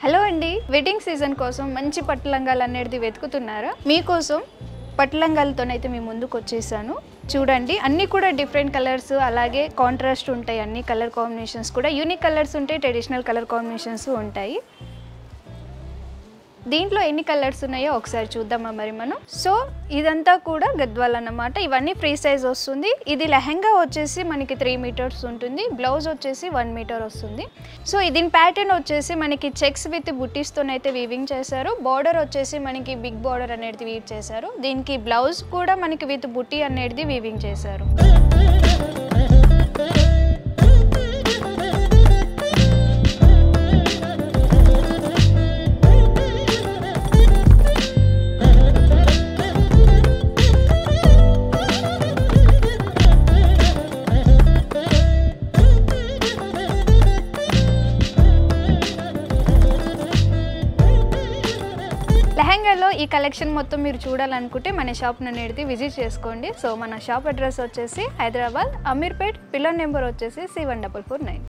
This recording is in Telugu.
హలో అండి, వెడ్డింగ్ సీజన్ కోసం మంచి పట్టు లంగాలు అనేది వెతుకుతున్నారా? మీకోసం పట్టు లంగాలతోనైతే మీ ముందుకు వచ్చేసాను. చూడండి, అన్నీ కూడా డిఫరెంట్ కలర్స్, అలాగే కాంట్రాస్ట్ ఉంటాయి. అన్ని కలర్ కాంబినేషన్స్ కూడా యూనిక్ కలర్స్ ఉంటాయి, ట్రెడిషనల్ కలర్ కాంబినేషన్స్ ఉంటాయి. దీంట్లో ఎన్ని కలర్స్ ఉన్నాయో ఒకసారి చూద్దామా మరి మనం. సో ఇదంతా కూడా గద్వాల్ అన్నమాట. ఇవన్నీ ఫ్రీ సైజ్ వస్తుంది. ఇది లెహంగా వచ్చేసి మనకి 3 మీటర్స్ ఉంటుంది, బ్లౌజ్ వచ్చేసి 1 మీటర్ వస్తుంది. సో దీని ప్యాటర్న్ వచ్చేసి మనకి చెక్స్ విత్ బుట్టీస్తోనైతే వీవింగ్ చేశారు. బార్డర్ వచ్చేసి మనకి బిగ్ బార్డర్ అనేది వీవ్ చేశారు. దీనికి బ్లౌజ్ కూడా మనకి విత్ బుట్టి అనేది వీవింగ్ చేశారు. లెహంగాలో ఈ కలెక్షన్ మొత్తం మీరు చూడాలనుకుంటే మన షాప్ అనేది విజిట్ చేసుకోండి. సో మన షాప్ అడ్రస్ వచ్చేసి హైదరాబాద్ అమీర్పేట్, పిల్లర్ నెంబర్ వచ్చేసి C1449.